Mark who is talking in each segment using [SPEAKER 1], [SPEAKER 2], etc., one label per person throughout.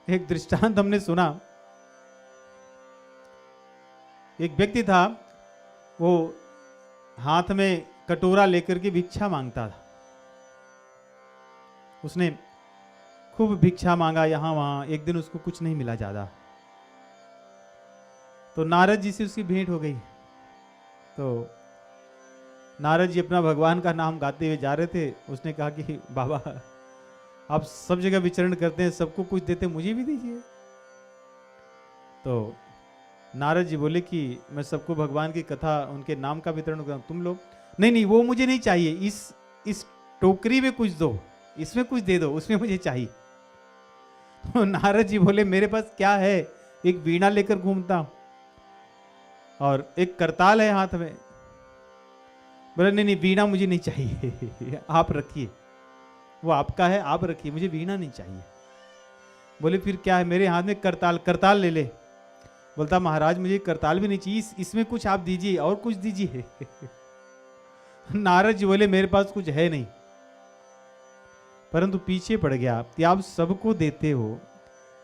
[SPEAKER 1] एक दृष्टांत हमने सुना। एक व्यक्ति था, वो हाथ में कटोरा लेकर के भिक्षा मांगता था। उसने खूब भिक्षा मांगा यहां वहां, एक दिन उसको कुछ नहीं मिला ज्यादा। तो नारद जी से उसकी भेंट हो गई। तो नारद जी अपना भगवान का नाम गाते हुए जा रहे थे। उसने कहा कि बाबा, आप सब जगह विचरण करते हैं, सबको कुछ देते, मुझे भी दीजिए। तो नारद जी बोले कि मैं सबको भगवान की कथा, उनके नाम का वितरण करता हूं, तुम लोग नहीं नहीं, वो मुझे नहीं चाहिए, इस टोकरी में कुछ दो, इसमें कुछ दे दो, उसमें मुझे चाहिए। तो नारद जी बोले मेरे पास क्या है, एक वीणा लेकर घूमता हूं और एक करताल है हाथ में। बोले नहीं नहीं, वीणा मुझे नहीं चाहिए, आप रखिए, वो आपका है, आप रखिए, मुझे वीणा नहीं चाहिए। बोले फिर क्या है, मेरे हाथ में करताल, करताल ले ले। बोलता महाराज मुझे करताल भी नहीं चाहिए, इसमें कुछ आप दीजिए, और कुछ दीजिए। नारद जी बोले मेरे पास कुछ है नहीं, परंतु पीछे पड़ गया कि आप सबको देते हो,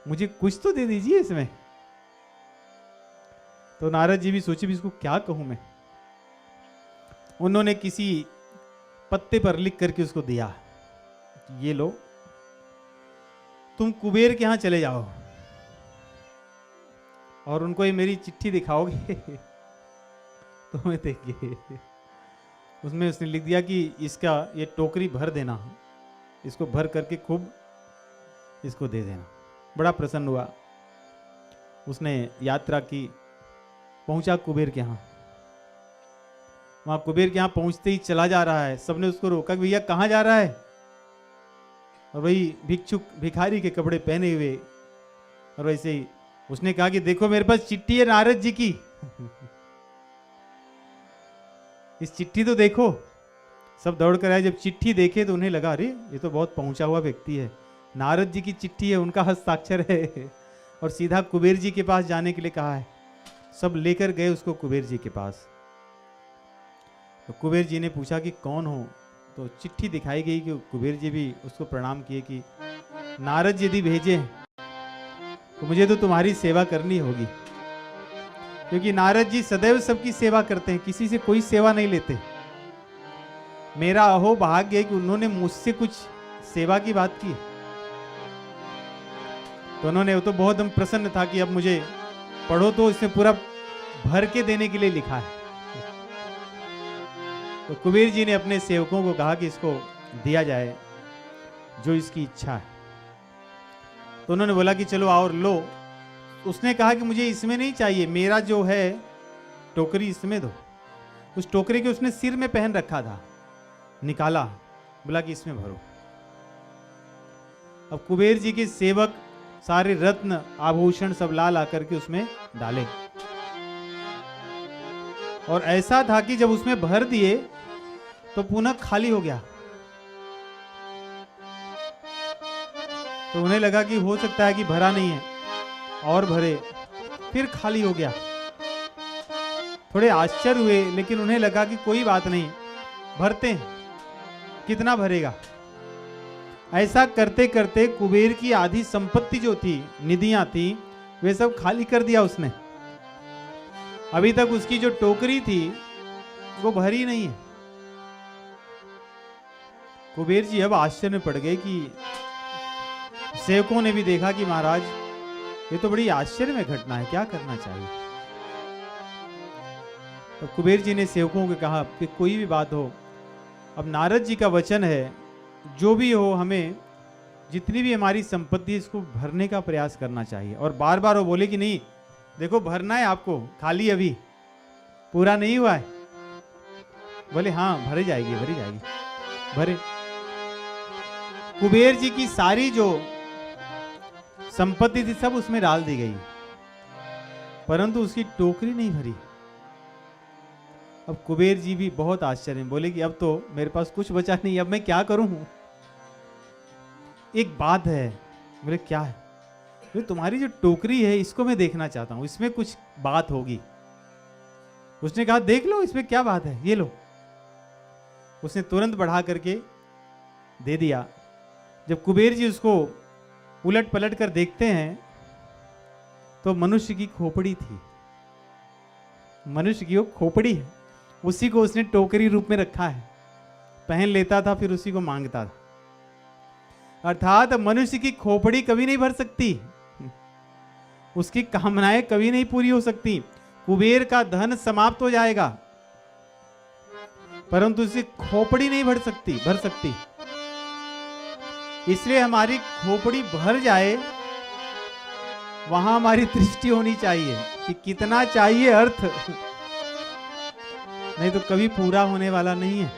[SPEAKER 1] मुझे कुछ तो दे दीजिए इसमें। तो नारद जी भी सोचे भी इसको क्या कहूं मैं। उन्होंने किसी पत्ते पर लिख करके उसको दिया, ये लो, तुम कुबेर के यहां चले जाओ और उनको ये मेरी चिट्ठी दिखाओगे तो मैं देखिए, उसमें उसने लिख दिया कि इसका ये टोकरी भर देना, इसको भर करके खूब इसको दे देना। बड़ा प्रसन्न हुआ, उसने यात्रा की, पहुंचा कुबेर के यहाँ। वहां कुबेर के यहाँ पहुंचते ही चला जा रहा है, सबने उसको रोका कि भैया कहाँ जा रहा है। और वही भिक्षुक भिखारी के कपड़े पहने हुए, और वैसे ही उसने कहा कि देखो मेरे पास चिट्ठी है नारद जी की इस चिट्ठी तो देखो। सब दौड़ कर आए, जब चिट्ठी देखे तो उन्हें लगा अरे ये तो बहुत पहुंचा हुआ व्यक्ति है, नारद जी की चिट्ठी है, उनका हस्ताक्षर है, और सीधा कुबेर जी के पास जाने के लिए कहा है। सब लेकर गए उसको कुबेर जी के पास। तो कुबेर जी ने पूछा कि कौन हो, तो चिट्ठी दिखाई गई कि कुबेर जी भी उसको प्रणाम किए कि नारद जी यदि भेजे तो मुझे तो तुम्हारी सेवा करनी होगी, क्योंकि नारद जी सदैव सबकी सेवा करते हैं, किसी से कोई सेवा नहीं लेते। मेरा अहो भाग्य है कि उन्होंने मुझसे कुछ सेवा की बात की। तो उन्होंने, वो तो बहुत हम प्रसन्न था कि अब मुझे पढ़ो तो इसमें पूरा भर के देने के लिए लिखा है। तो कुबेर जी ने अपने सेवकों को कहा कि इसको दिया जाए जो इसकी इच्छा है। तो उन्होंने बोला कि चलो आओ लो। उसने कहा कि मुझे इसमें नहीं चाहिए, मेरा जो है टोकरी इसमें दो। उस टोकरी के उसने सिर में पहन रखा था, निकाला, बोला कि इसमें भरो। अब कुबेर जी के सेवक सारे रत्न आभूषण सब ला ला करके उसमें डाले, और ऐसा था कि जब उसमें भर दिए तो पुनः खाली हो गया। तो उन्हें लगा कि हो सकता है कि भरा नहीं है, और भरे, फिर खाली हो गया। थोड़े आश्चर्य हुए, लेकिन उन्हें लगा कि कोई बात नहीं, भरते हैं, कितना भरेगा। ऐसा करते करते कुबेर की आधी संपत्ति जो थी, निधियां थी, वे सब खाली कर दिया उसने। अभी तक उसकी जो टोकरी थी वो भरी नहीं है। कुबेर जी अब आश्चर्य में पड़ गए कि सेवकों ने भी देखा कि महाराज ये तो बड़ी आश्चर्य में घटना है, क्या करना चाहिए। तो कुबेर जी ने सेवकों को कहा कि कोई भी बात हो, अब नारद जी का वचन है, जो भी हो हमें जितनी भी हमारी संपत्ति इसको भरने का प्रयास करना चाहिए। और बार बार वो बोले कि नहीं देखो भरना है आपको, खाली अभी पूरा नहीं हुआ है। बोले हाँ भरी जाएगी, भरी जाएगी, भरे। कुबेर जी की सारी जो संपत्ति थी सब उसमें डाल दी गई, परंतु उसकी टोकरी नहीं भरी। अब कुबेर जी भी बहुत आश्चर्य में बोले कि अब तो मेरे पास कुछ बचा नहीं, अब मैं क्या करूं। एक बात है। बोले क्या है। बोले तुम्हारी जो टोकरी है इसको मैं देखना चाहता हूं, इसमें कुछ बात होगी। उसने कहा देख लो इसमें क्या बात है, ये लो। उसने तुरंत बढ़ा करके दे दिया। जब कुबेर जी उसको उलट पलट कर देखते हैं तो मनुष्य की खोपड़ी थी, मनुष्य की वो खोपड़ी है, उसी को उसने टोकरी रूप में रखा है, पहन लेता था फिर उसी को मांगता था। अर्थात मनुष्य की खोपड़ी कभी नहीं भर सकती, उसकी कामनाएं कभी नहीं पूरी हो सकती। कुबेर का धन समाप्त हो जाएगा परंतु उसकी खोपड़ी नहीं भर सकती। इसलिए हमारी खोपड़ी भर जाए, वहां हमारी दृष्टि होनी चाहिए कि कितना चाहिए अर्थ, नहीं तो कभी पूरा होने वाला नहीं है।